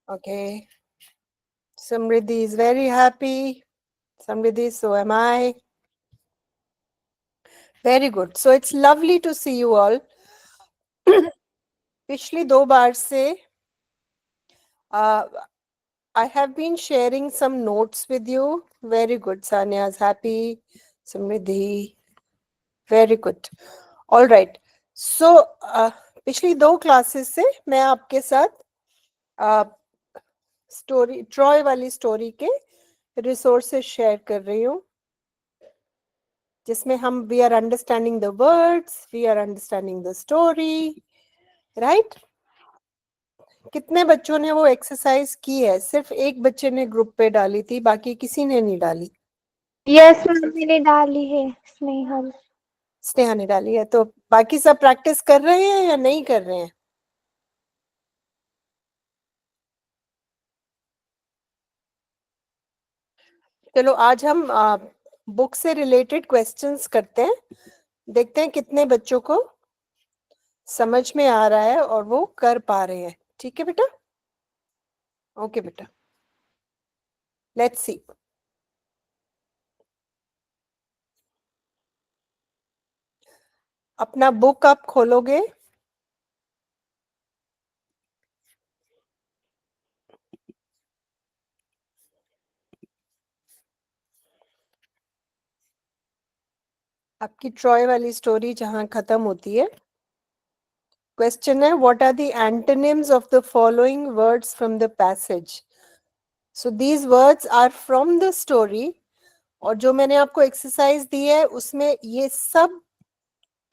Okay. Samriddhi is very happy. Samriddhi, so am I. Very good. So it's lovely to see you all. पिछली 2 बार से I have been sharing some notes with you. Very good. Sanya is happy. Samriddhi. Very good. All right. So पिछली 2 classes से मैं आपके साथ story Troy वाली story के resources share कर रही हूँ, जिसमें हम we are understanding the words, we are understanding the story, right? कितने बच्चों ने वो एक्सरसाइज की है? सिर्फ एक बच्चे ने ग्रुप पे डाली थी, बाकी किसी ने नहीं डाली। यस मैम, मैंने डाली है। स्नेहा ने डाली है। तो बाकी सब प्रैक्टिस कर रहे हैं या नहीं कर रहे हैं? चलो आज हम बुक से रिलेटेड क्वेश्चंस करते हैं, देखते हैं कितने बच्चों को समझ में आ रहा है और वो कर पा रहे हैं। ठीक है बेटा? ओके बेटा, लेट्स सी। अपना बुक आप खोलोगे, आपकी ट्रॉय वाली स्टोरी जहां खत्म होती है। क्वेश्चन है, what are the antonyms of the following words from the passage? So these words are from the story, और जो मैंने आपको एक्सरसाइज दी है उसमें ये सब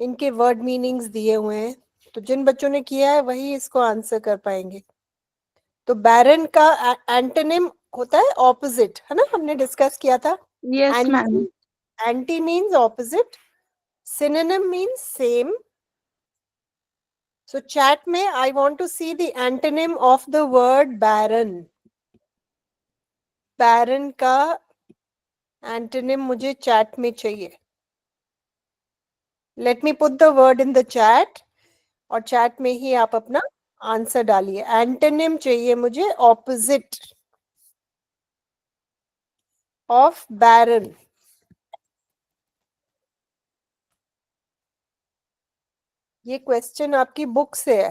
इनके वर्ड मीनिंग्स दिए हुए हैं। तो जिन बच्चों ने किया है वही इसको आंसर कर पाएंगे। तो बैरन का एंटोनिम होता है ऑपोजिट, है ना? हमने डिस्कस किया था। Yes ma'am. Anti means opposite, synonym means same. So chat में I want to see the antonym of the word barren. Barren का antonym मुझे chat में चाहिए. Let me put the word in the chat, और chat में ही आप अपना answer डालिए। Antonym चाहिए मुझे opposite of barren. ये क्वेश्चन आपकी बुक से है।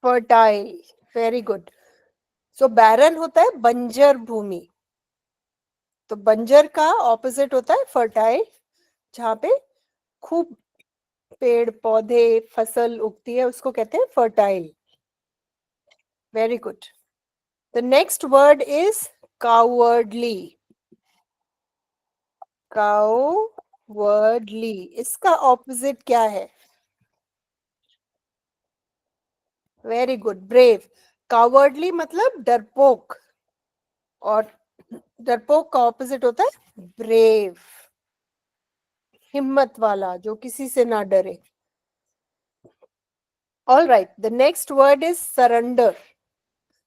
Fertile, very good. So barren होता है बंजर भूमि, तो बंजर का ऑपोजिट होता है फर्टाइल, जहां पे खूब पेड़ पौधे फसल उगती है, उसको कहते हैं fertile. Very good. The next word is cowardly. Cowardly, इसका ऑपोजिट क्या है? Very good, brave. कावर्डली मतलब डरपोक, और डरपोक का ऑपोजिट होता है ब्रेव, हिम्मत वाला, जो किसी से ना डरे। All right, the next word is surrender.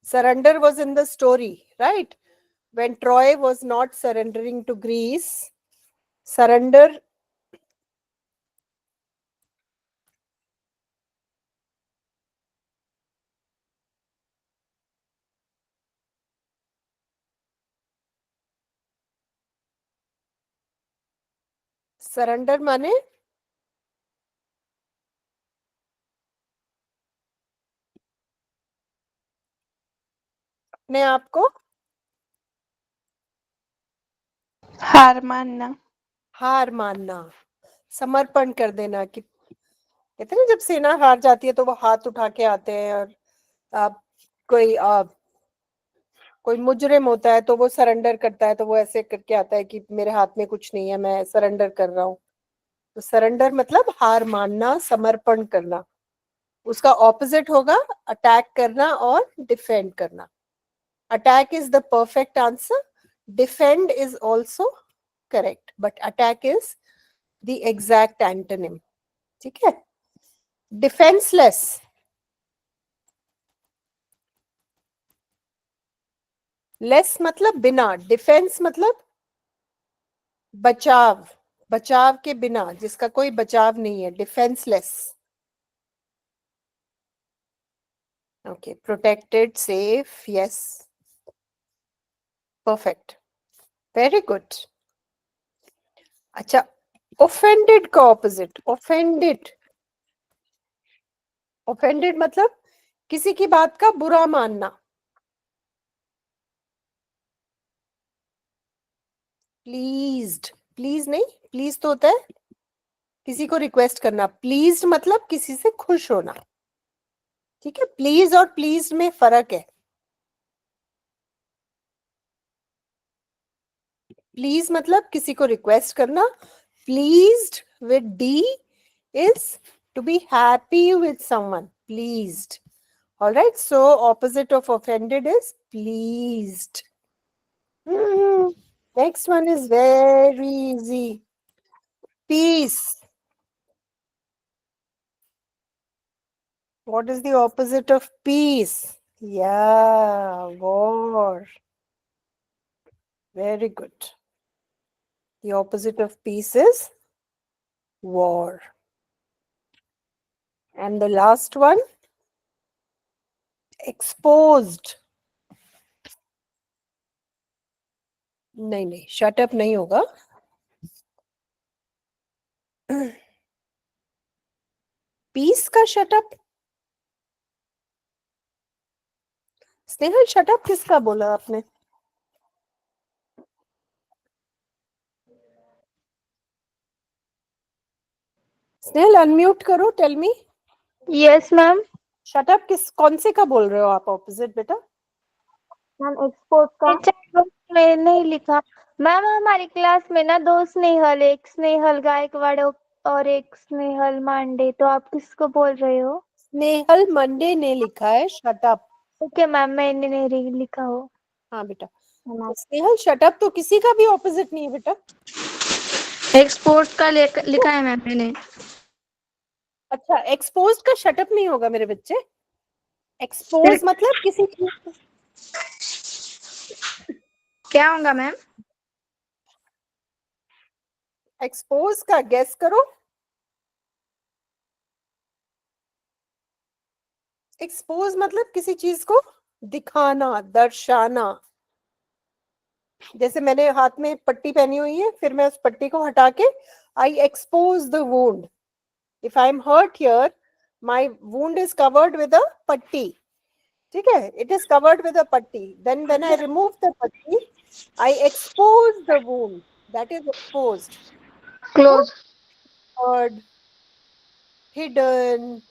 Surrender was in the story, right? When Troy was not surrendering to Greece, surrender surrender माने अपने आप को हार मानना। हार मानना, समर्पण कर देना। कि कहते हैं जब सेना हार जाती है तो वो हाथ उठा के आते हैं, और कोई कोई मुजरिम होता है तो वो सरेंडर करता है, तो वो ऐसे करके आता है कि मेरे हाथ में कुछ नहीं है, मैं सरेंडर कर रहा हूँ। तो सरेंडर मतलब हार मानना, समर्पण करना। उसका ऑपोजिट होगा अटैक करना और डिफेंड करना। Attack is the perfect answer, defend is also correct, but attack is the exact antonym. ठीक है? डिफेंसलेस, लेस मतलब बिना, डिफेंस मतलब बचाव, बचाव के बिना, जिसका कोई बचाव नहीं है, defenceless. Okay, protected, safe, yes, perfect, very good. अच्छा, ऑफेंडेड का ऑपोजिट, ऑफेंडेड. ऑफेंडेड मतलब किसी की बात का बुरा मानना. प्लीज्ड, प्लीज नहीं, प्लीज तो होता है किसी को रिक्वेस्ट करना, प्लीज्ड मतलब किसी से खुश होना. ठीक है, प्लीज और प्लीज्ड में फर्क है. प्लीज मतलब किसी को रिक्वेस्ट करना, pleased with D is to be happy with someone, pleased. All right, so opposite of offended is pleased. Next one is very easy. Peace. What is the opposite of peace? Yeah, war. Very good. The opposite of peace is war. And the last one, exposed. नहीं नहीं, shut up नहीं होगा. Peace का shut up. Snehal, shut up किसका बोला आपने? Snehal, unmute करो, tell me. Yes ma'am. Shut up किस, कौन से का बोल रहे हो आप ऑपोजिट बेटा? मैम एक्सपोर्ट का में नहीं लिखा. मैम हमारी क्लास में ना दो स्नेहल, एक स्नेहल गायकवाड़ और एक स्नेहल मांडे, तो आप किसको बोल रहे हो? स्नेहल मंडे ने लिखा है शट अप. ओके मैम, मैंने नहीं लिखा हो. हाँ बेटा, तो स्नेहल शट अप तो किसी का भी ऑपोजिट नहीं है बेटा. एक्सपोर्ट का लिखा है मैम मैंने. अच्छा, एक्सपोज का शट अप नहीं होगा मेरे बच्चे. एक्सपोज मतलब किसी चीज, क्या होगा मैम? एक्सपोज का गेस करो. एक्सपोज मतलब किसी चीज को दिखाना, दर्शाना. जैसे मैंने हाथ में पट्टी पहनी हुई है, फिर मैं उस पट्टी को हटा के I expose the wound. If I'm hurt here, my wound is covered with a patti. ठीक है, it is covered with a patti. Then when I remove the patti, I expose the wound. That is exposed. Close. Covered, hidden.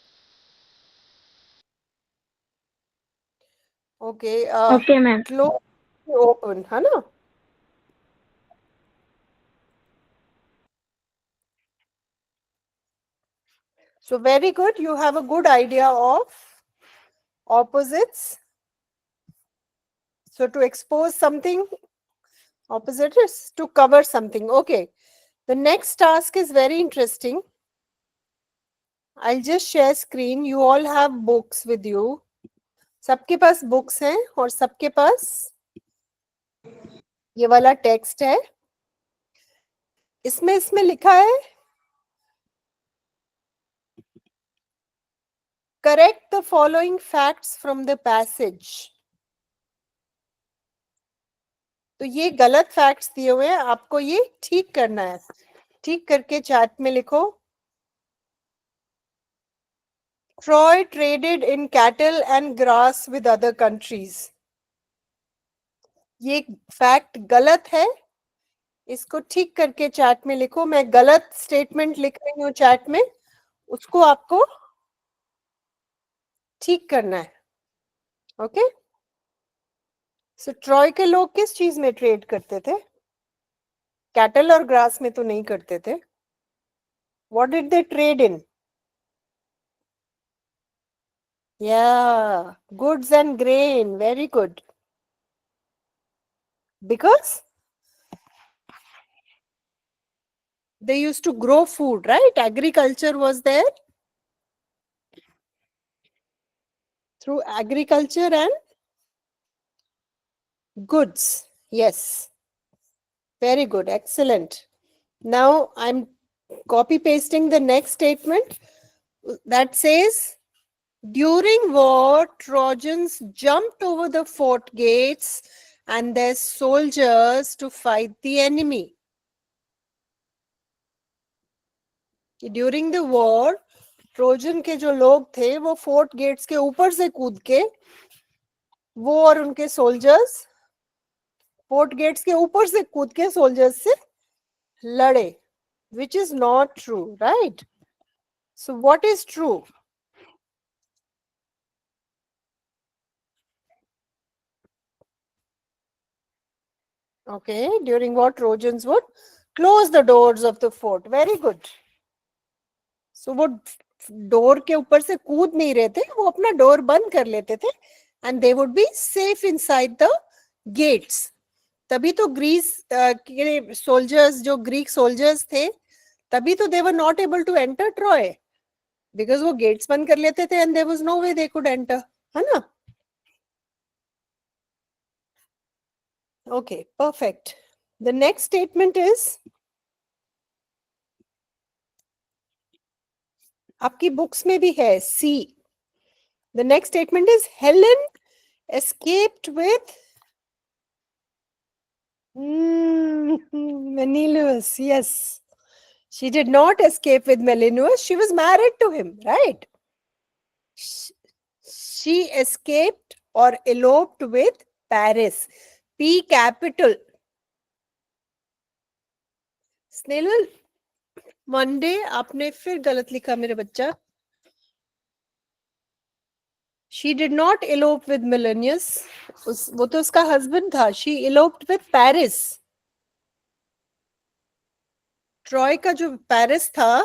Okay. Okay ma'am. Close, open, है ना? So very good. You have a good idea of opposites. So to expose something, opposite is to cover something. Okay. The next task is very interesting. I'll just share screen. You all have books with you. सबके पास books हैं और सबके पास ये वाला text है. इसमें लिखा है correct the following facts from the passage. तो ये गलत फैक्ट्स दिए हुए हैं, आपको ये ठीक करना है. ठीक करके चैट में लिखो. Troy traded in cattle and grass with other countries. ये फैक्ट गलत है, इसको ठीक करके चैट में लिखो. मैं गलत स्टेटमेंट लिख रही हूँ चैट में, उसको आपको ठीक करना है. ओके. सो ट्रॉय के लोग किस चीज में ट्रेड करते थे? कैटल और ग्रास में तो नहीं करते थे. What did they trade in? Yeah, goods and grain. Very good. Because they used to grow food, right? Agriculture was there. Through agriculture and goods. Yes. Very good. Excellent. Now I'm copy pasting the next statement that says, during war, Trojans jumped over the fort gates and their soldiers to fight the enemy. During the war, Trojan के जो लोग थे वो fort gets के ऊपर से कूद के, वो और उनके सोल्जर्स फोर्ट गेट्स के ऊपर से कूद के सोल्जर्स से लड़े, which is not true, right? So what is true? Okay, during what Trojans would close the doors of the fort. Very good. So वो डोर के ऊपर से कूद नहीं रहे थे, वो अपना डोर बंद कर लेते थे and they would be safe inside the gates. तभी तो ग्रीस के सोल्जर्स, जो ग्रीक सोल्जर्स थे, तभी तो they were not able to enter Troy because वो गेट्स बंद कर लेते थे and there was no way they could enter, है ना? Okay, perfect. The next statement is, आपकी बुक्स में भी है C. The next statement is, Helen escaped with Menelaus. Yes. She did not escape with Menelaus. She was married to him, right? She escaped or eloped with Paris. P capital. Snehal, Monday आपने फिर गलत लिखा मेरे बच्चा. She did not elope with Menelaus. वो तो उसका husband था. She eloped with Paris. Troy का जो पेरिस था,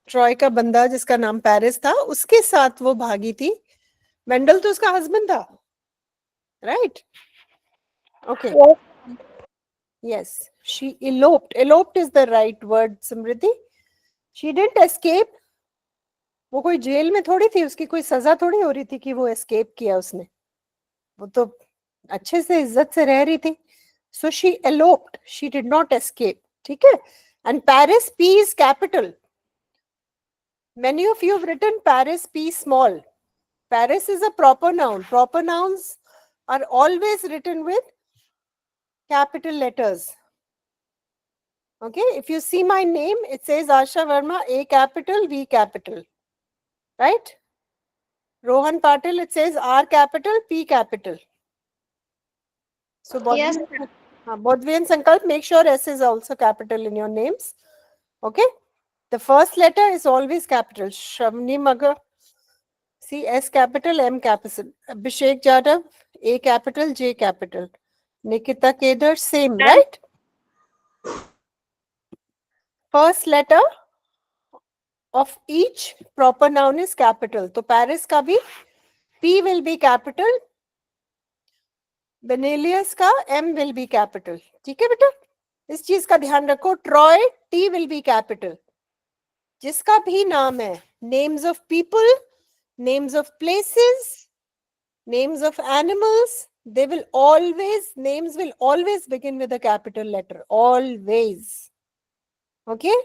ट्रॉय का बंदा जिसका नाम पेरिस था, उसके साथ वो भागी थी. वेंडल तो उसका हस्बैंड था, right? Okay, yes, she eloped. Eloped is the right word, Samriddhi. She didn't escape. वो कोई जेल में थोड़ी थी, उसकी कोई सजा थोड़ी हो रही थी कि वो एस्केप किया उसने. वो तो अच्छे से इज्जत से रह रही थी. So she eloped. She did not escape. ठीक है? And Paris, P is capital. Many of you have written Paris P small. Paris is a proper noun. Proper nouns are always written with capital letters. Okay, if you see my name, it says Asha Verma, A capital, V capital. Right? Rohan Patil, it says R capital, P capital. So Yes. Bodhvi and Sankalp, make sure S is also capital in your names. Okay? The first letter is always capital. Shavni Magar, see S capital, M capital. Abhishek Jadhav, A capital, J capital. Nikita Kedar, same, right? First letter of each proper noun is capital. So Paris का भी P will be capital. Menelaus का M will be capital. ठीक है बेटा? इस चीज का ध्यान रखो. Troy, T will be capital. जिसका भी नाम है, names of people, names of places, names of animals, names will always begin with a capital letter. Always. Okay?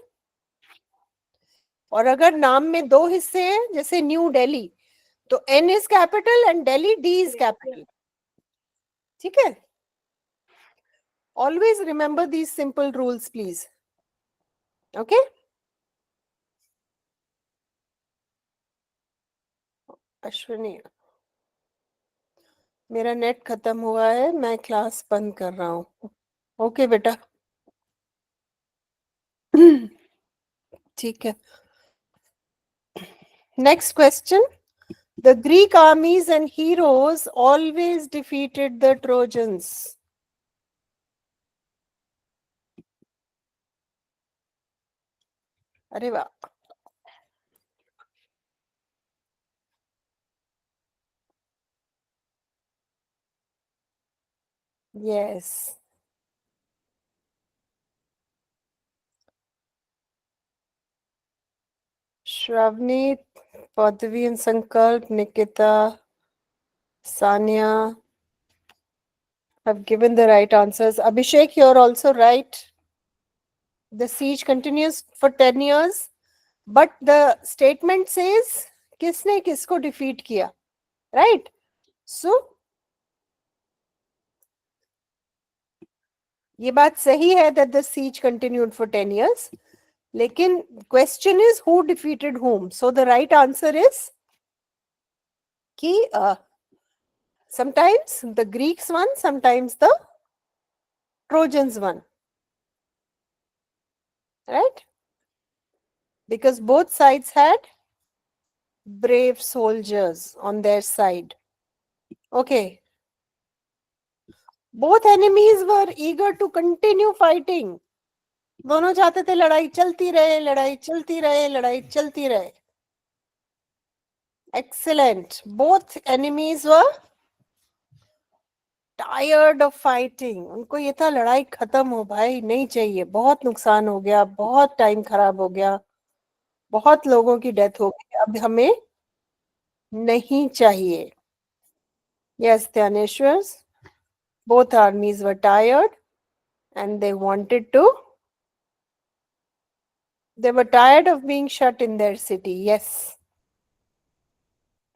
और अगर नाम में दो हिस्से हैं, जैसे न्यू दिल्ली, तो N is capital and Delhi, D is capital. ठीक है? Always remember these simple rules, please. Okay? Ashwini, मेरा नेट खत्म हुआ है, मैं क्लास बंद कर रहा हूँ. ओके बेटा. ठीक है. Next question. The Greek armies and heroes always defeated the Trojans. अरे वाह. Yes. Shravani, Padvi and Sankalp, Nikita, Sanya, have given the right answers. Abhishek, you're also right. The siege continues for 10 years, but the statement says किसने किसको defeat किया, right? So ये बात सही है that the siege continued for 10 years, लेकिन question is who defeated whom. So the right answer is कि sometimes the Greeks won, sometimes the Trojans won, right? Because both sides had brave soldiers on their side. Okay. Both enemies were eager to continue fighting. दोनों चाहते थे लड़ाई चलती रहे, लड़ाई चलती रहे, लड़ाई चलती रहे. Excellent. Both enemies were tired of fighting. उनको ये था लड़ाई खत्म हो भाई, नहीं चाहिए, बहुत नुकसान हो गया, बहुत टाइम खराब हो गया, बहुत लोगों की डेथ हो गई, अब हमें नहीं चाहिए. Yes, Dhyaneshwar, both armies were tired and they were tired of being shut in their city. Yes.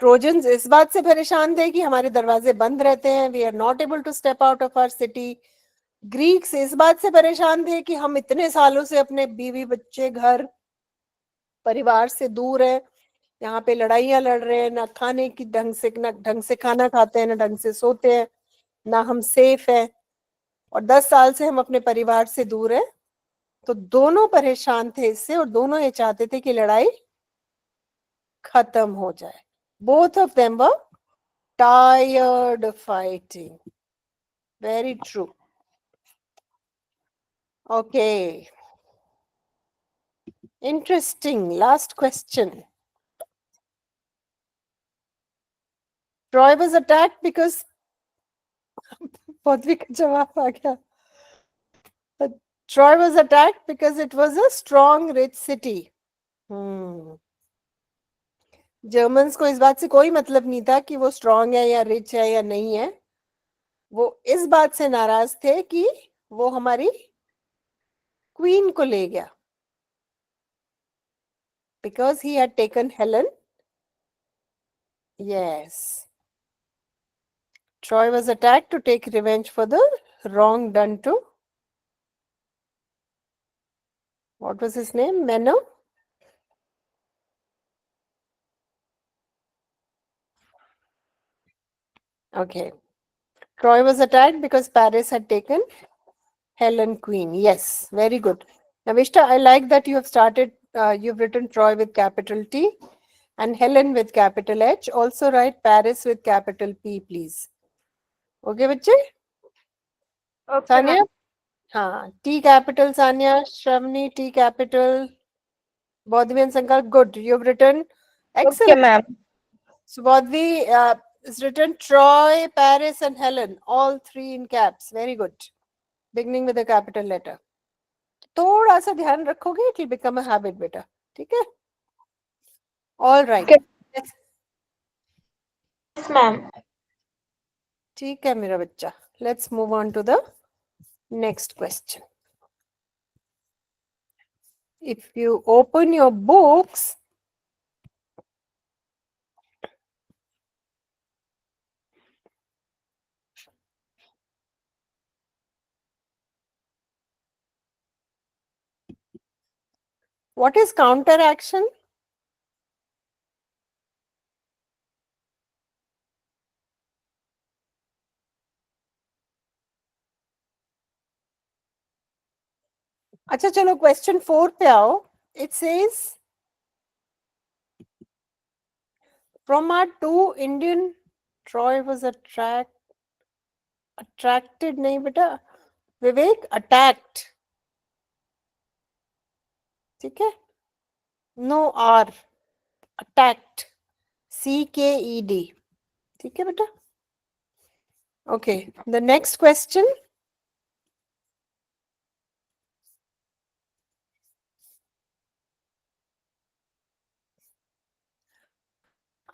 Trojans इस बात से परेशान थे कि हमारे दरवाजे बंद रहते हैं, we are not able to step out of our city. Greeks इस बात से परेशान थे कि हम इतने सालों से अपने बीवी बच्चे घर परिवार से दूर हैं, यहाँ पे लड़ाइयां लड़ रहे हैं, ना खाने की ढंग से खाना खाते हैं, ना ढंग से सोते हैं, ना हम सेफ हैं, और 10 साल से हम अपने परिवार से दूर हैं. तो दोनों परेशान थे इससे और दोनों ये चाहते थे कि लड़ाई खत्म हो जाए. Both of them were tired of fighting. Very true. Okay. Interesting. Last question. Troy was attacked because Podvi ka jawab aa gaya. Troy was attacked because it was a strong, rich city. Germans को इस बात से कोई मतलब नहीं था कि वो स्ट्रांग है या रिच है या नहीं है. वो इस बात से नाराज थे कि वो हमारी क्वीन को ले गया. Because he had taken Helen. Yes. Troy was attacked to take revenge for the wrong done to, what was his name? Menno? Okay. Troy was attacked because Paris had taken Helen Queen. Yes, very good. Navishta, I like that you have started, you've written Troy with capital T and Helen with capital H. Also write Paris with capital P, please. Okay, bachche? Okay, Sanya? ma'am. हाँ, T capital Sanya, Shravani, T capital, Bodhvi and Sankalp, good. You've written excellent. Okay, ma'am. So Bodhvi is written Troy, Paris and Helen, all three in caps. Very good. Beginning with a capital letter. थोड़ा सा ध्यान रखोगे, it will become a habit, बेटा. ठीक है? All right. Okay. Yes, ma'am. ठीक है मेरा बच्चा. Let's move on to the next question. If you open your books, what is counteraction? अच्छा चलो question 4 पे आओ. It says from our two Indian, Troy was attracted नहीं बेटा, विवेक attacked. ठीक है? No R. Attacked. CKED. ठीक है बेटा? Okay. The next question.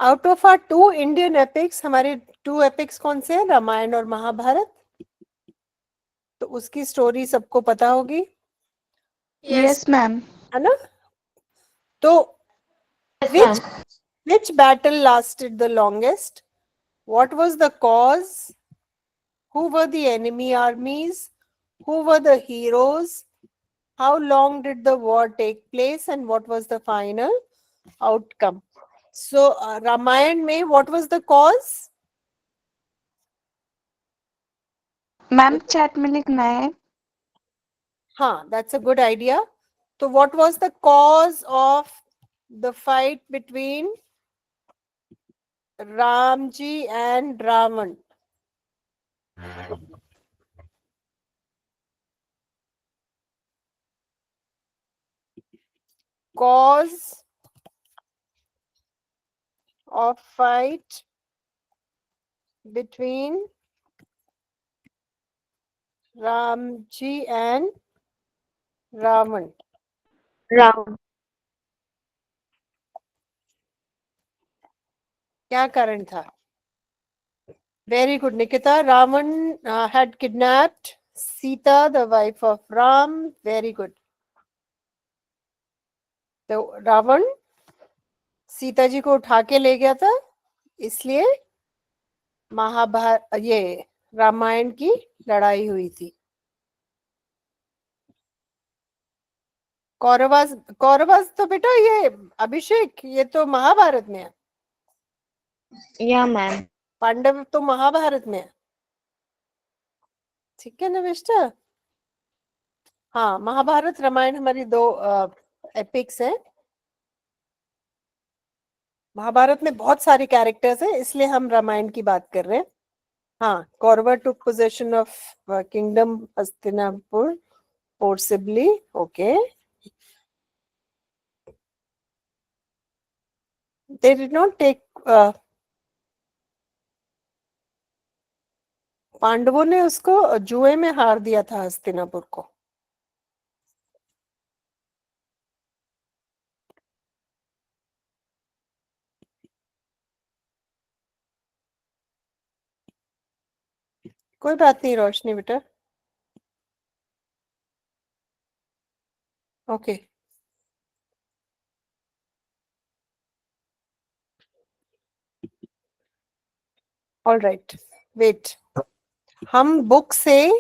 Out of our two Indian epics, हमारे two epics कौन से हैं? रामायण और महाभारत. तो उसकी स्टोरी सबको पता होगी, Yes, ma'am. है ना? तो which battle lasted the longest? What was the cause? Who were the enemy armies? Who were the heroes? How long did the war take place and what was the final outcome? So, Ramayan mein what was the cause? Ma'am, chat में लिखना है. हाँ, that's a good idea. So, what was the cause of the fight between Ramji and Ravan? Cause of fight between Ramji and Ravan. Ravan. क्या कारण था? Very good, Nikita. Ravan had kidnapped Sita, the wife of Ram. Very good. तो रावण सीता जी को उठा के ले गया था, इसलिए महाभारत ये रामायण की लड़ाई हुई थी। कौरवास तो बेटा ये अभिषेक, ये तो महाभारत में है। या मैम। पांडव तो महाभारत में है, ठीक है ना बेटा? हाँ, महाभारत रामायण हमारी दो एपिक्स है। महाभारत में बहुत सारे कैरेक्टर्स हैं, इसलिए हम रामायण की बात कर रहे हैं। हाँ, Kaurava took possession of kingdom Hastinapur forcibly. Okay. They did not take पांडवों ने उसको जुए में हार दिया था हस्तिनापुर को। कोई बात नहीं रोशनी बेटा। Okay, all right, wait. हम बुक से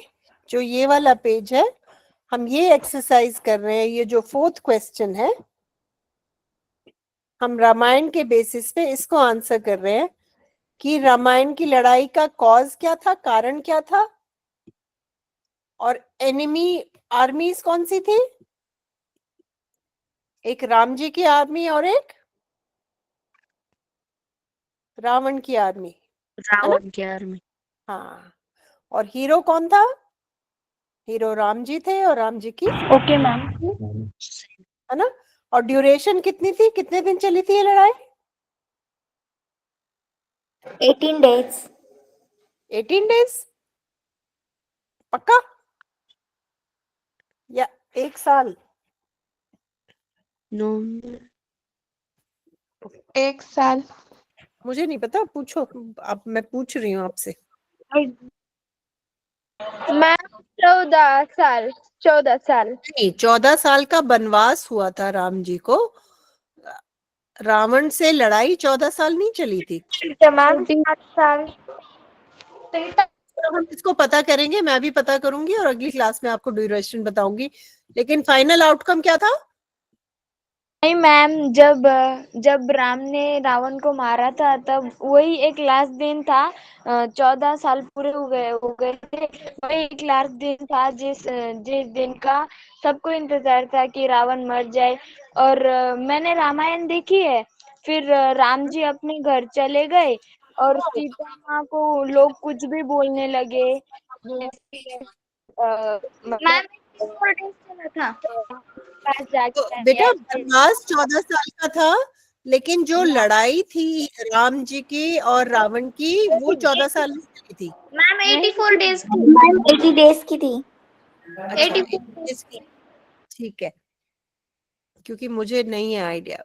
जो ये वाला पेज है, हम ये एक्सरसाइज कर रहे हैं। ये जो 4th क्वेश्चन है, हम रामायण के बेसिस पे इसको आंसर कर रहे हैं कि रामायण की लड़ाई का कॉज क्या था, कारण क्या था, और एनिमी आर्मीज कौन सी थी? एक राम जी की आर्मी और एक रावण की आर्मी, रावण की आर्मी। हाँ। और हीरो कौन था? हीरो राम जी थे और राम जी की, ओके मैम। है ना? और ड्यूरेशन कितनी थी, कितने दिन चली थी ये लड़ाई? 18 days। 18 days पक्का या 1 साल? नो, 1 साल. मुझे नहीं पता, पूछो। अब मैं पूछ रही हूँ आपसे। मैम 14 साल। 14 साल। नहीं, 14 साल का वनवास हुआ था राम जी को। रावण से लड़ाई 14 साल नहीं चली थी। मैम 7 साल। हम इसको पता करेंगे, मैं भी पता करूंगी और अगली क्लास में आपको ड्यूरेशन बताऊंगी। लेकिन फाइनल आउटकम क्या था? नहीं मैम, जब राम ने रावण को मारा था तब वही एक लास्ट दिन था। 14 साल पूरे हो गए थे। वही एक लास्ट दिन था जिस दिन का सबको इंतजार था कि रावण मर जाए। और मैंने रामायण देखी है। फिर राम जी अपने घर चले गए और सीता माँ को लोग कुछ भी बोलने लगे। मैम 4 days चला था। पास तो जाके बेटा वनवास 14 साल का था, लेकिन जो लड़ाई थी राम जी की और रावण की वो 14 साल में चली थी। मैम 84 days की। मैम 80 days की थी। अच्छा, 80 days की, ठीक है, क्योंकि मुझे नहीं है आइडिया।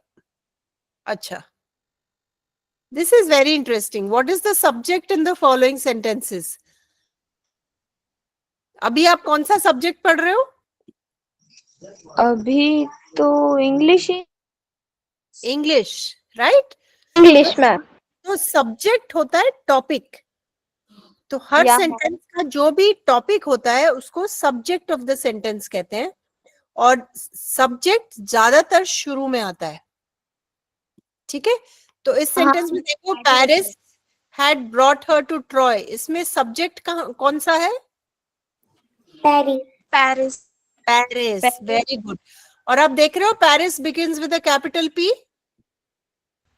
अच्छा, this is very interesting. What is the subject in the following sentences? अभी आप कौन सा सब्जेक्ट पढ़ रहे हो? अभी तो इंग्लिश ही। English, right? English ma'am. तो सब्जेक्ट होता है टॉपिक, तो हर या सेंटेंस का जो भी टॉपिक होता है उसको सब्जेक्ट ऑफ द सेंटेंस कहते हैं, और सब्जेक्ट ज्यादातर शुरू में आता है, ठीक है? तो इस सेंटेंस में देखो, Paris had brought her to Troy, इसमें सब्जेक्ट कौन सा है? पेरिस। Paris, very good. और आप देख रहे हो Paris begins with a capital P,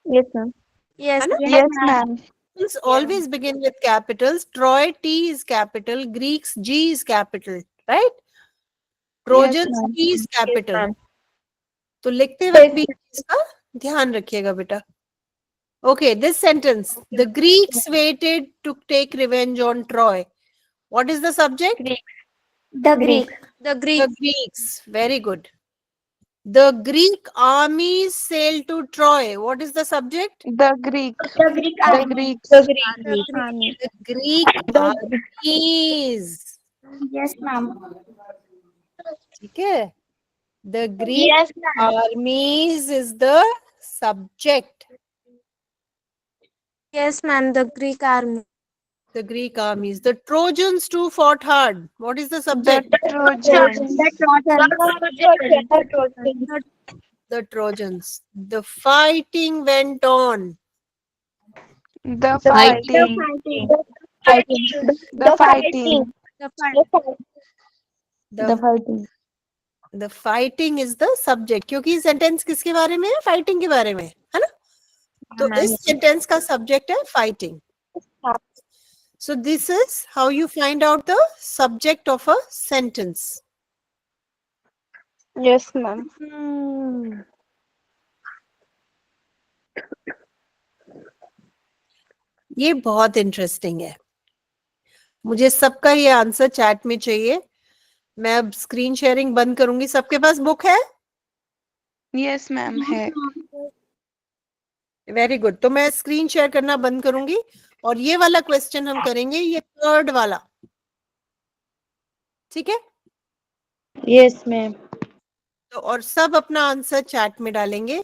yes ma'am. है ना? Yes, ma'am. Always begin with capitals. Troy, T is capital. Greeks, G is capital, right? Yes, Trojans, ma'am. T is capital. ma'am. तो लिखते वक्त भी इसका ध्यान रखिएगा बेटा. Okay, this sentence. The Greeks waited to take revenge on Troy. What is the subject? The Greek. The Greeks. Very good. The Greek armies sailed to Troy. What is the subject? The Greek. The Greek The army. Greeks. The Greek army. The Greek armies. Yes ma'am. ठीक है? The Greek Yes ma'am. armies is the subject. Yes ma'am. The Greek army. The Greek armies. The Trojans too fought hard. What is the The subject? Trojans. The Trojans. The fighting went on. The fighting. The fighting. The fighting is the subject. क्योंकि sentence किसके बारे में है? Fighting के बारे में है ना? तो इस सेंटेंस का सब्जेक्ट है fighting. So this is how you find out the subject of a sentence. Yes ma'am. ये बहुत इंटरेस्टिंग है. मुझे सबका ये आंसर चैट में चाहिए. मैं अब स्क्रीन शेयरिंग बंद करूंगी. सबके पास बुक है? Yes, ma'am. है. Very good. तो मैं स्क्रीन शेयर करना बंद करूंगी और ये वाला क्वेश्चन हम करेंगे, ये थर्ड वाला. ठीक है? Yes ma'am. तो और सब अपना आंसर चैट में डालेंगे.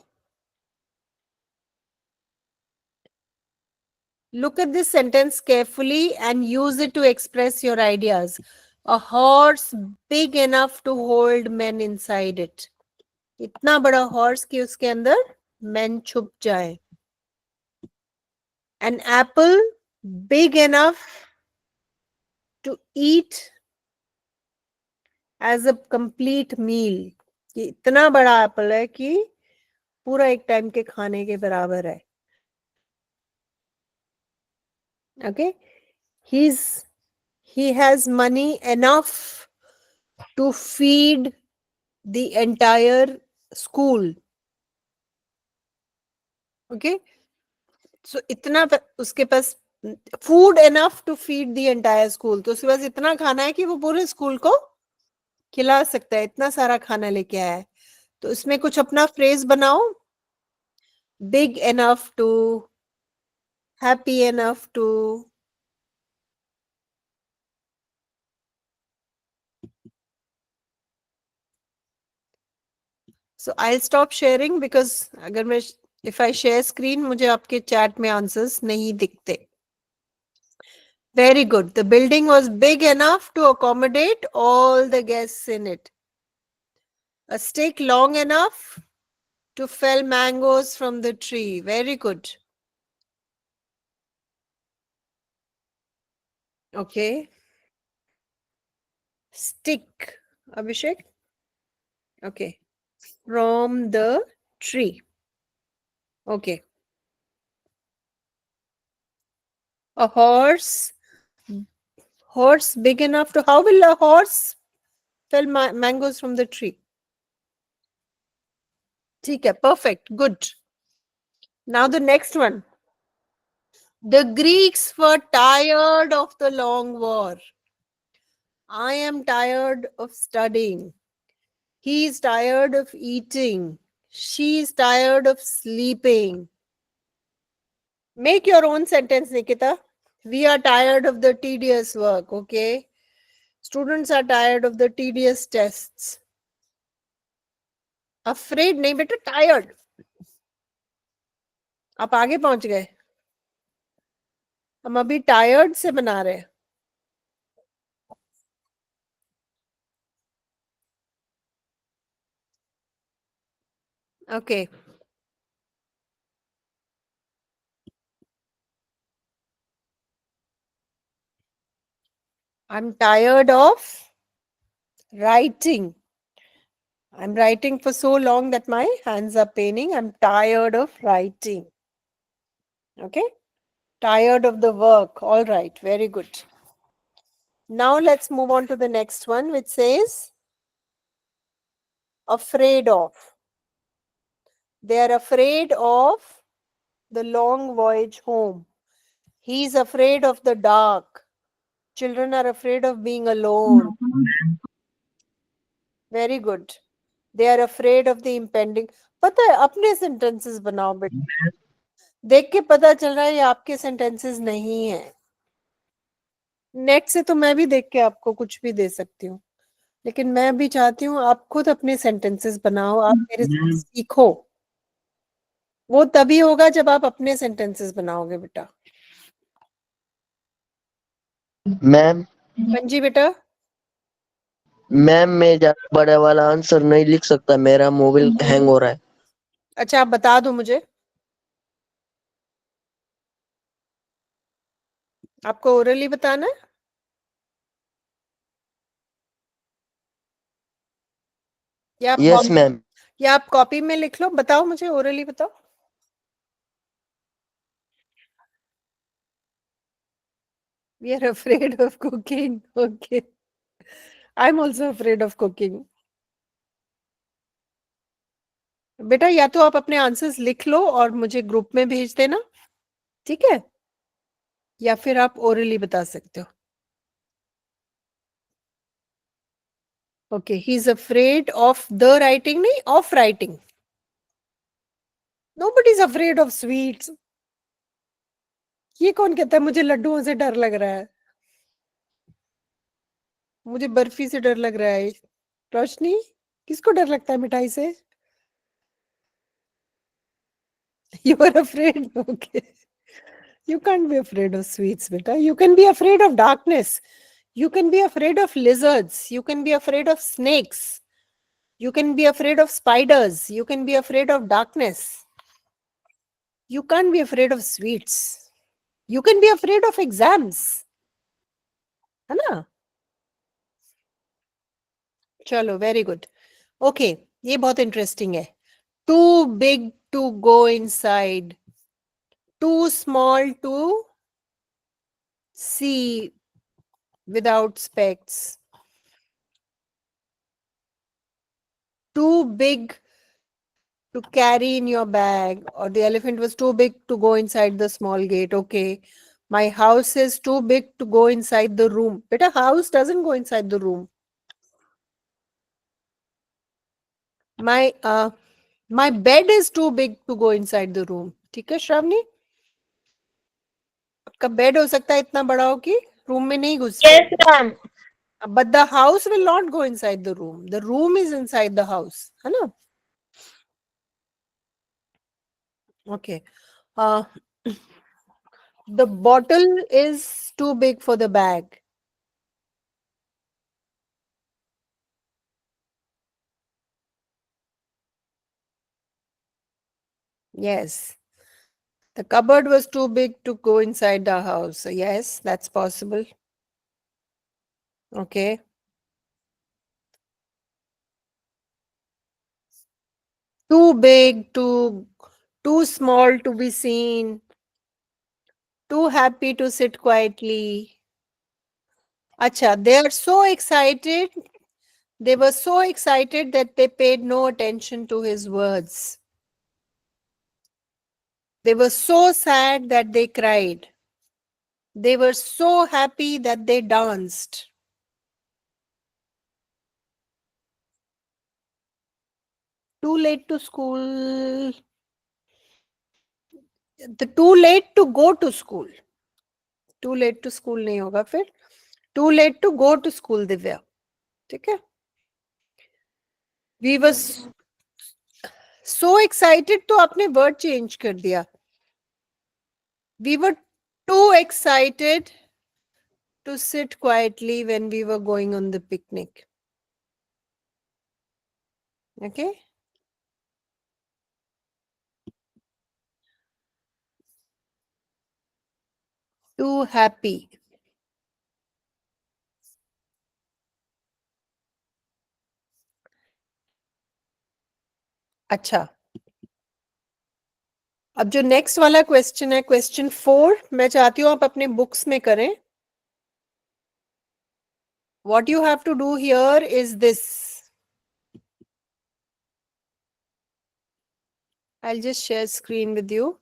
Look at this sentence carefully and use it to express your ideas. A horse big enough to hold men inside it. इतना बड़ा हॉर्स कि उसके अंदर men छुप जाए. An apple big enough to eat as a complete meal. कि इतना बड़ा एप्पल है कि पूरा एक टाइम के खाने के बराबर है. Okay, he has money enough to feed the entire school. Okay, so इतना उसके पास food enough to feed the entire school. तो उसके पास इतना खाना है कि वो पूरे स्कूल को खिला सकता है. इतना सारा खाना लेके आया है. तो इसमें कुछ अपना फ्रेज बनाओ. Big enough to, happy enough to. So I'll stop sharing because अगर मैं if I share screen मुझे आपके chat में answers नहीं दिखते. Very good. The building was big enough to accommodate all the guests in it. A stick long enough to fell mangoes from the tree. Very good. Okay. Stick. Abhishek? Okay. From the tree. Okay. A horse big enough to, how will a horse fell mangoes from the tree? ठीक है, perfect, good. Now the next one. The Greeks were tired of the long war. I am tired of studying. He is tired of eating. She is tired of sleeping. Make your own sentence, Nikita. We are tired of the tedious work, okay? Students are tired of the tedious tests. Afraid नहीं बेटा, tired. आप आगे पहुंच गए. हम अभी tired से बना रहे हैं. Okay. I'm tired of writing. I'm writing for so long that my hands are paining. I'm tired of writing. Okay. Tired of the work. All right. Very good. Now let's move on to the next one, which says afraid of. They are afraid of the long voyage home. He's afraid of the dark. Children are afraid of being alone. Very good. They are afraid of the impending. पता है, अपने sentences बनाओ बेटा. देख के पता चल रहा है ये आपके sentences नहीं है. नेट से तो मैं भी देख के आपको कुछ भी दे सकती हूँ, लेकिन मैं भी चाहती हूँ आप खुद अपने सेंटेंसेस बनाओ, आप मेरे से सीखो. वो तभी होगा जब आप अपने सेंटेंसेस बनाओगे बेटा. मैम पंजी बेटा. मैम मैं ज्यादा बड़ा वाला आंसर नहीं लिख सकता, मेरा मोबाइल हैंग हो रहा है. अच्छा, आप बता दो मुझे. आपको ओरली बताना है यस मैम. या आप कॉपी में लिख लो. बताओ मुझे, ओरली बताओ. We are afraid of cooking. Okay. I'm also afraid of cooking. बेटा या तो आप अपने आंसर्स लिख लो और मुझे ग्रुप में भेज देना, ठीक है, या फिर आप ओरली बता सकते हो. Okay, he is afraid of the writing, नहीं of writing. Nobody is afraid of sweets. ये कौन कहता है मुझे लड्डुओं से डर लग रहा है, मुझे बर्फी से डर लग रहा है. रोशनी, किसको डर लगता है मिठाई से? You are afraid. Okay. You can't be afraid of sweets, beta. You can be afraid of darkness. You can be afraid of lizards. You can be afraid of snakes. You can be afraid of spiders. You can be afraid of darkness. You can't be afraid of sweets. You can be afraid of exams. है ना? चलो, very good. Okay, ये बहुत interesting है. Too big to go inside. Too small to see without specs. Too big to carry in your bag, or the elephant was too big to go inside the small gate. Okay. My house is too big to go inside the room. But a house doesn't go inside the room. My bed is too big to go inside the room. ठीक है श्रावणी? आपका bed हो सकता है इतना बड़ा हो कि रूम में नहीं घुस. Yes, ma'am. But the house will not go inside the room. The room is inside the house. है ना? Okay. The bottle is too big for the bag. Yes. The cupboard was too big to go inside the house. So yes, that's possible. Okay. Too big, too small to be seen. Too happy to sit quietly. Acha, they are so excited. They were so excited that they paid no attention to his words. They were so sad that they cried. They were so happy that they danced. Too late to school. Too late to go to school. Too late to school नहीं होगा फिर. Too late to go to school, Divya. ठीक है. We were so excited तो आपने word change कर दिया. We were too excited to sit quietly when we were going on the picnic. Okay. Too happy. अच्छा, अब जो नेक्स्ट वाला क्वेश्चन है, क्वेश्चन 4, मैं चाहती हूँ आप अपने बुक्स में करें. What you have to do here is this. I'll just share screen with you.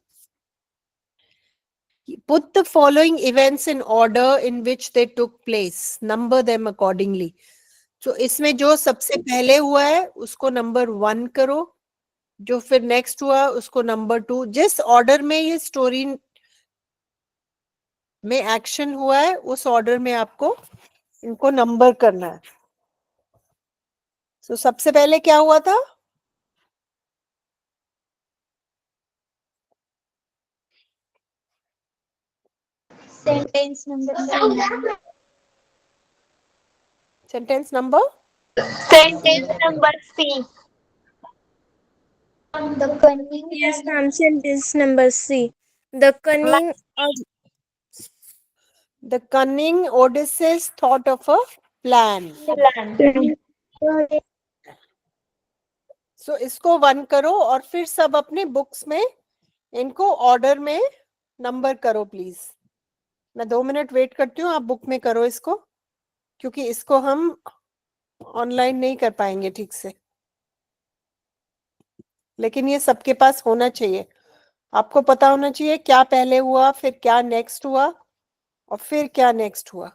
Put the following events in order in which they took place. Number them accordingly. So इसमें जो सबसे पहले हुआ है उसको नंबर 1 करो, जो फिर नेक्स्ट हुआ उसको नंबर 2. जिस ऑर्डर में ये स्टोरी में एक्शन हुआ है उस ऑर्डर में आपको इनको नंबर करना है. So सबसे पहले क्या हुआ था? Sentence number C. Sentence number? Sentence number C. The cunning. Yes, ma'am. Sentence number C. The cunning The cunning Odysseus thought of a plan. So इसको 1 करो और फिर सब अपने बुक्स में इनको ऑर्डर में नंबर करो प्लीज. मैं 2 मिनट वेट करती हूँ, आप बुक में करो इसको, क्योंकि इसको हम ऑनलाइन नहीं कर पाएंगे ठीक से. लेकिन ये सबके पास होना चाहिए. आपको पता होना चाहिए क्या पहले हुआ, फिर क्या नेक्स्ट हुआ और फिर क्या नेक्स्ट हुआ.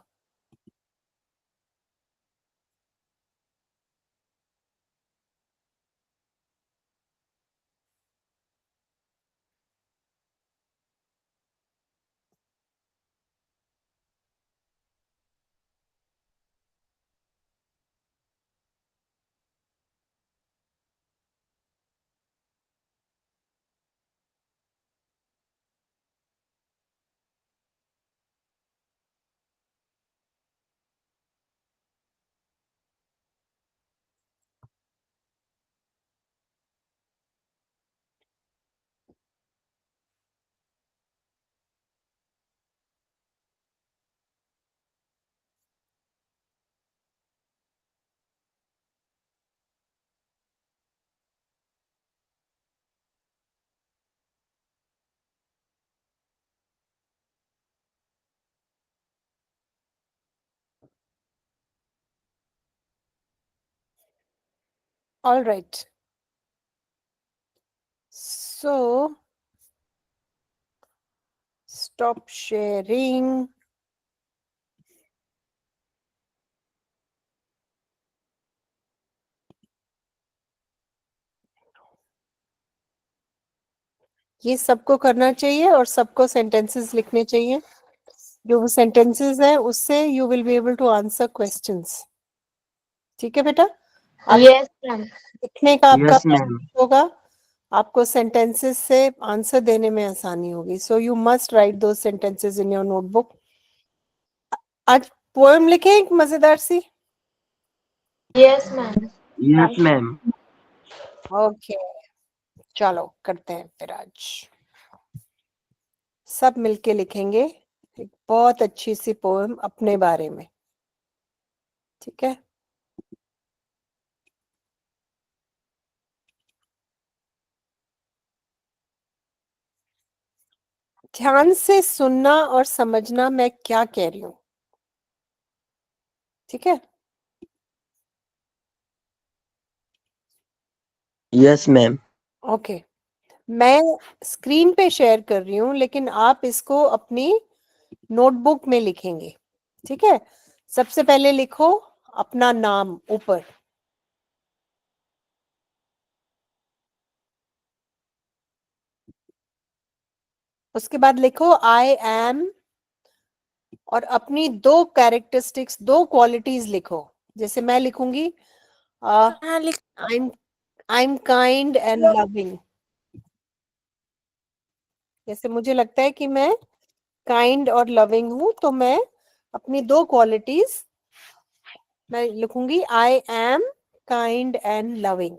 All right. So stop sharing. ये सबको करना चाहिए और सबको सेंटेंसेस लिखने चाहिए. जो वो सेंटेंसेस है उससे you will be able to answer questions. ठीक है बेटा? Yes, ma'am. लिखने का आपका Yes, ma'am. होगा, आपको सेंटेंसेस से आंसर देने में आसानी होगी. सो यू मस्ट राइट दो सेंटेंसेस इन योर नोटबुक. आज पोएम लिखें एक मजेदार सी. Yes, ma'am. Yes, ma'am. Okay, चलो करते हैं फिर. आज सब मिलके लिखेंगे एक बहुत अच्छी सी पोएम अपने बारे में. ठीक है? ध्यान से सुनना और समझना मैं क्या कह रही हूं. ठीक है? Yes, ma'am. ओके. मैं स्क्रीन पे शेयर कर रही हूं, लेकिन आप इसको अपनी नोटबुक में लिखेंगे. ठीक है? सबसे पहले लिखो अपना नाम ऊपर. उसके बाद लिखो आई एम और अपनी दो कैरेक्टरिस्टिक्स, दो क्वालिटीज लिखो। जैसे मैं लिखूंगी हाँ लिख I am kind and loving. जैसे मुझे लगता है कि मैं काइंड और लविंग हूं, तो मैं अपनी दो क्वालिटीज मैं लिखूंगी, I am kind and loving.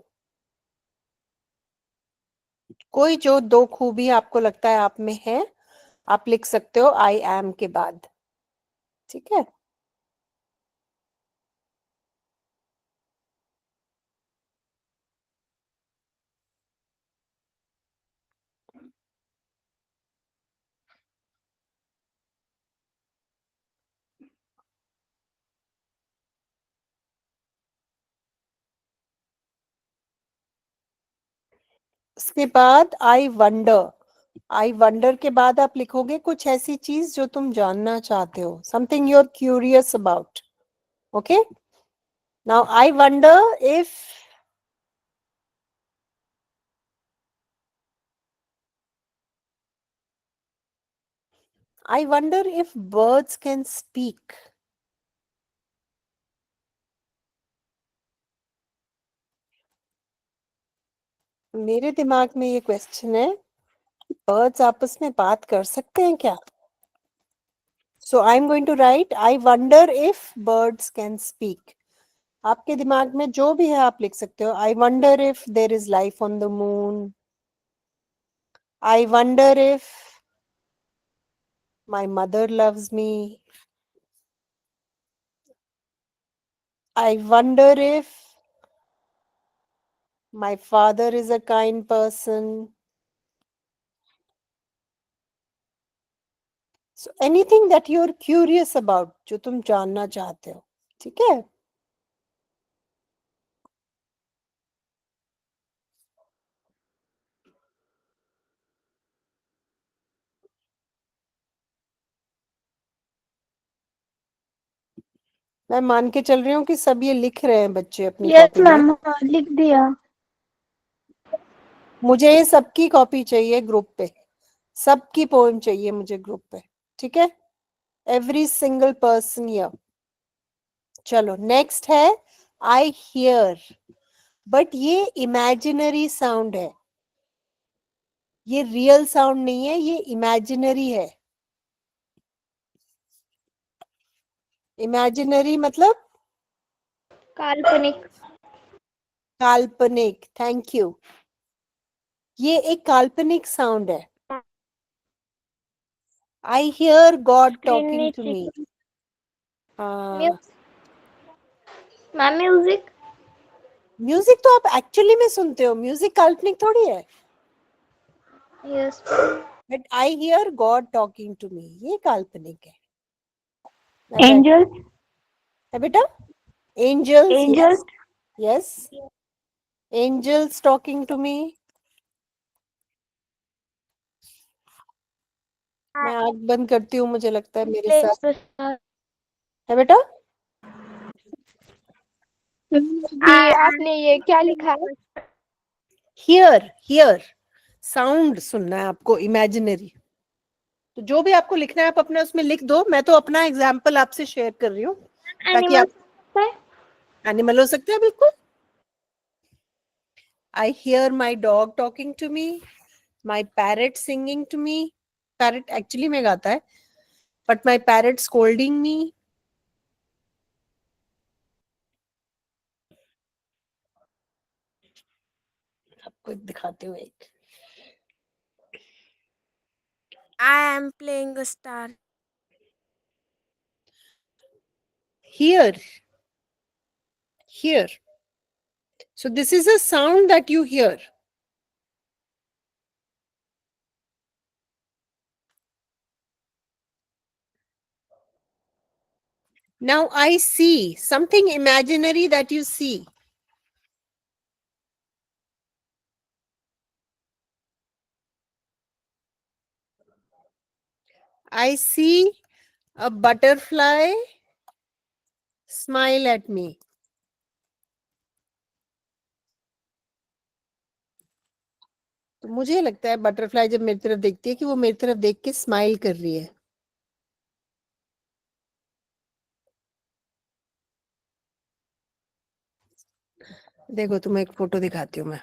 कोई जो दो खूबी आपको लगता है आप में है, आप लिख सकते हो आई एम के बाद। ठीक है। उसके बाद आई वंडर। आई वंडर के बाद आप लिखोगे कुछ ऐसी चीज जो तुम जानना चाहते हो, something you are curious about. Okay, now I wonder if I wonder if birds can speak. मेरे दिमाग में ये क्वेश्चन है, बर्ड्स आपस में बात कर सकते हैं क्या? So I'm going to write, I wonder if birds can speak. आपके दिमाग में जो भी है आप लिख सकते हो. I wonder if there is life on the moon. I wonder if my mother loves me. I wonder if my father is a kind person. So anything that you're curious about, जो तुम जानना चाहते हो. ठीक है? मैं मान के चल रही हूँ कि सब ये लिख रहे हैं बच्चे अपनी यस कॉपी में. मैम, लिख दिया। मुझे ये सबकी कॉपी चाहिए ग्रुप पे, सबकी पोएम चाहिए मुझे ग्रुप पे. ठीक है, एवरी सिंगल पर्सन हियर. चलो नेक्स्ट है आई हियर, बट ये इमेजिनरी साउंड है, ये रियल साउंड नहीं है, ये इमेजिनरी है. इमेजिनरी मतलब काल्पनिक। काल्पनिक. Thank you. ये एक काल्पनिक साउंड है. I hear God talking to me. हाँ, मैम म्यूजिक। म्यूजिक तो आप एक्चुअली में सुनते हो, म्यूजिक काल्पनिक थोड़ी है. Yes. But I hear God talking to me, ये काल्पनिक है. एंजल्स। है बेटा, angels. Yes angels. Yes, angels talking to me. मैं आंख बंद करती हूँ, मुझे लगता है मेरे साथ है बेटा. ये आपने ये क्या लिखा है? हियर, हियर साउंड सुनना है आपको, इमेजिनरी. तो जो भी आपको लिखना है आप अपना उसमें लिख दो. मैं तो अपना एग्जाम्पल आपसे शेयर कर रही हूँ ताकि आप. एनिमल हो सकते हैं बिल्कुल. I hear my dog talking to me, my parrot singing to me. Parrot actually में गाता है, but my parrot scolding me. आपको दिखाते हुए एक. I am playing a star. Here, here. So this is a sound that you hear. Now I see something imaginary that you see. I see a butterfly smile at me. तो मुझे लगता है butterfly जब मेरी तरफ देखती है कि वो मेरी तरफ देख के स्माइल कर रही है. देखो तुम्हें एक फोटो दिखाती हूँ मैं।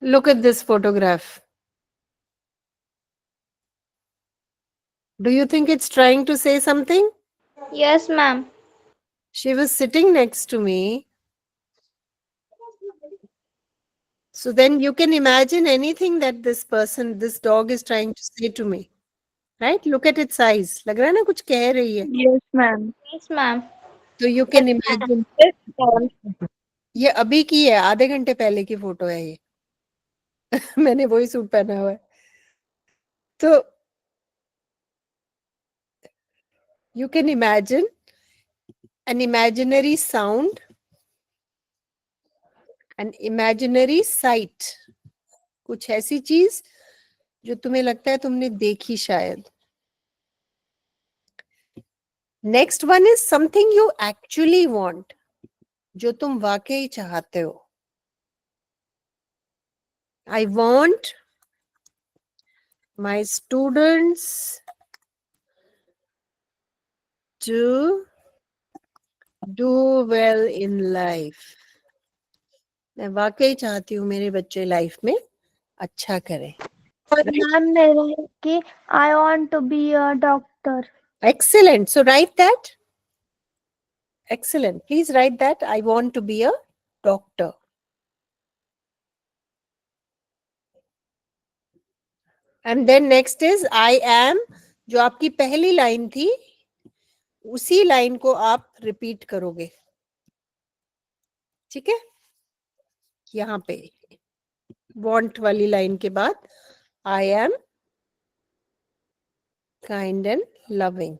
Look at this photograph. Do you think it's trying to say something? Yes, ma'am. She was sitting next to me. So then you can imagine anything that this dog is trying to say to me. Right? Look at its eyes. लग रहा है ना कुछ कह रही है. Yes, ma'am. Yes, ma'am. तो you can imagine. ये अभी की है, आधे घंटे पहले की फोटो है ये. मैंने वही सूट पहना हुआ है. तो you can imagine an imaginary sound, an imaginary sight. कुछ ऐसी चीज जो तुम्हें लगता है तुमने देखी शायद. Next one is something you actually want, जो तुम वाकई चाहते हो. I want my students to do well in life. मैं वाकई चाहती हूँ मेरे बच्चे लाइफ में अच्छा करें. और मैम मेरा है कि I want to be a doctor. Excellent. So write that. Excellent. Please write that. I want to be a doctor. And then next is I am. जो आपकी पहली लाइन थी उसी लाइन को आप रिपीट करोगे. ठीक है, यहाँ पे want वाली लाइन के बाद I am kind and loving.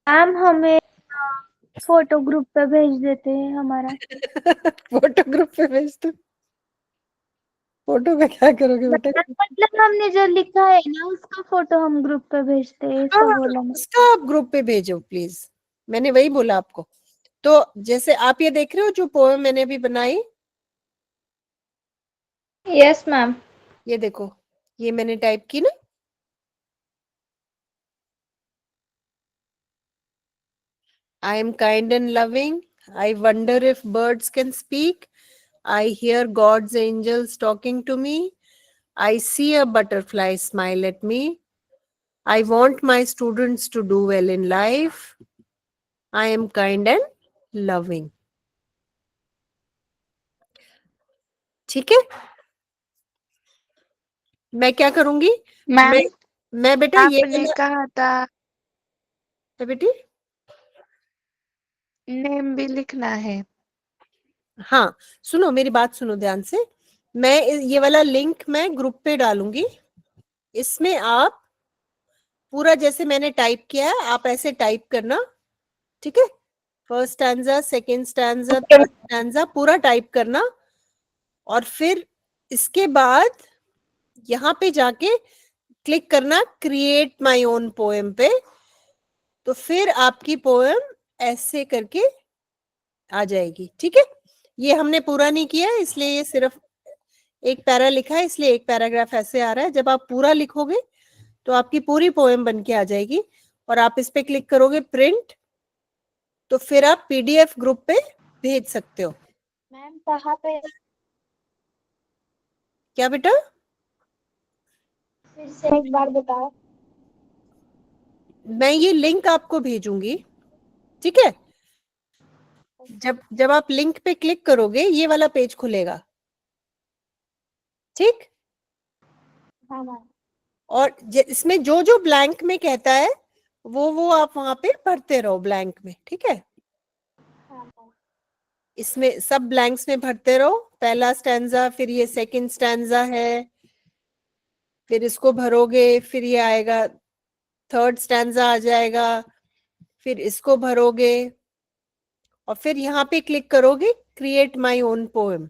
Ma'am हमें फोटो ग्रुप पे भेज देते हैं हमारा. फोटो ग्रुप पे भेज दो. फोटो में क्या करोगे बेटा? मतलब हमने जो लिखा है ना उसका फोटो हम ग्रुप पे भेजते हैं, ऐसा बोला मैं. उसका आप ग्रुप पे भेजो प्लीज. मैंने वही बोला आपको. तो जैसे आप ये देख रहे हो जो पोएम मैंने अभी बनाई, यस मैम. ये देखो, ये मैंने टाइप की ना. I am kind and loving. I wonder if birds can speak. I hear God's angels talking to me. I see a butterfly smile at me. I want my students to do well in life. I am kind and loving. ठीक है, मैं क्या करूंगी? Ma'am मैं बेटा ये आपने कहा था बेटी नेम भी लिखना है. हाँ, सुनो मेरी बात सुनो ध्यान से. मैं ये वाला लिंक मैं ग्रुप पे डालूंगी. इसमें आप पूरा जैसे मैंने टाइप किया है आप ऐसे टाइप करना. ठीक है, first stanza, second stanza, third stanza पूरा टाइप करना. और फिर इसके बाद यहाँ पे जाके क्लिक करना क्रिएट माय ओन पोएम पे. तो फिर आपकी पोएम ऐसे करके आ जाएगी. ठीक है, ये हमने पूरा नहीं किया है इसलिए ये सिर्फ एक पैरा लिखा है, इसलिए एक पैराग्राफ ऐसे आ रहा है. जब आप पूरा लिखोगे तो आपकी पूरी पोएम बन के आ जाएगी और आप इस पे क्लिक करोगे प्रिंट, तो फिर आप पीडीएफ ग्रुप पे भेज सकते हो. मैम कहाँ पे? क्या बेटा? फिर से एक बार बताओ. मैं ये लिंक आपको भेजूंगी. ठीक है, जब आप लिंक पे क्लिक करोगे ये वाला पेज खुलेगा. ठीक, हाँ मैम. और इसमें जो जो ब्लैंक में कहता है वो आप वहां पे भरते रहो ब्लैंक में. ठीक है, हाँ मैम. इसमें सब ब्लैंक्स में भरते रहो. पहला स्टैंजा, फिर ये सेकंड स्टैंजा है, फिर इसको भरोगे, फिर ये आएगा थर्ड स्टैंजा आ जाएगा, फिर इसको भरोगे और फिर यहाँ पे क्लिक करोगे क्रिएट माय ओन पोएम.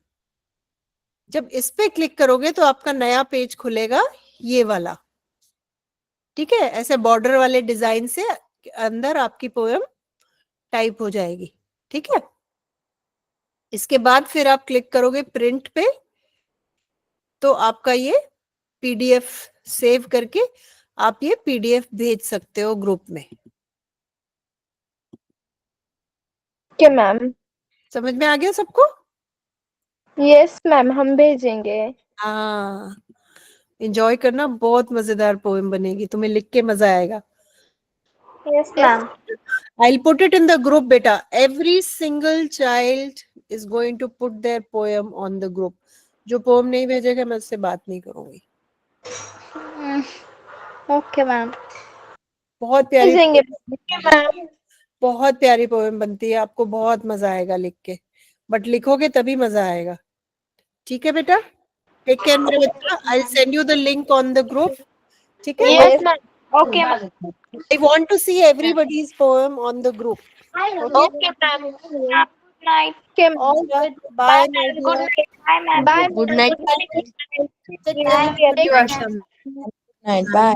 जब इस पे क्लिक करोगे तो आपका नया पेज खुलेगा ये वाला. ठीक है, ऐसे बॉर्डर वाले डिजाइन से अंदर आपकी पोएम टाइप हो जाएगी। ठीक है, इसके बाद फिर आप क्लिक करोगे प्रिंट पे, तो आपका ये पीडीएफ सेव करके आप ये पीडीएफ भेज सकते हो ग्रुप में। Okay ma'am. समझ में आ गया सबको? यस मैम, हम भेजेंगे। हाँ, एंजॉय करना, बहुत मजेदार पोएम बनेगी, तुम्हें लिख के मजा आएगा। Yes ma'am. I'll put it in the group, beta. Every single child is going to put their poem on the group. जो पोएम नहीं भेजेगा मैं उससे बात नहीं करूंगी। ओके मैम, बहुत प्यारी, भेजेंगे मैम। बहुत प्यारी पोएम बनती है, आपको बहुत मजा आएगा लिख के, बट लिखोगे तभी मजा आएगा। ठीक है बेटा, टेक केयर मेरे बच्चा। I'll send you the link on the group. ठीक है? Yes ma'am. Okay ma'am. I want to see everybody's poem on the group. Okay ma'am. Good night. All right, bye my dear. Good night. Bye ma'am. Bye. Good night. Take care. You are some. Good night. Bye.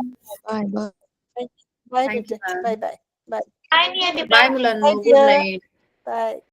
Bye. Bye. Bye Thank you, बेटा, ma'am. bye bye, bye bye Niyati. Bye, Mulannu. Bye, Good dear. night. bye.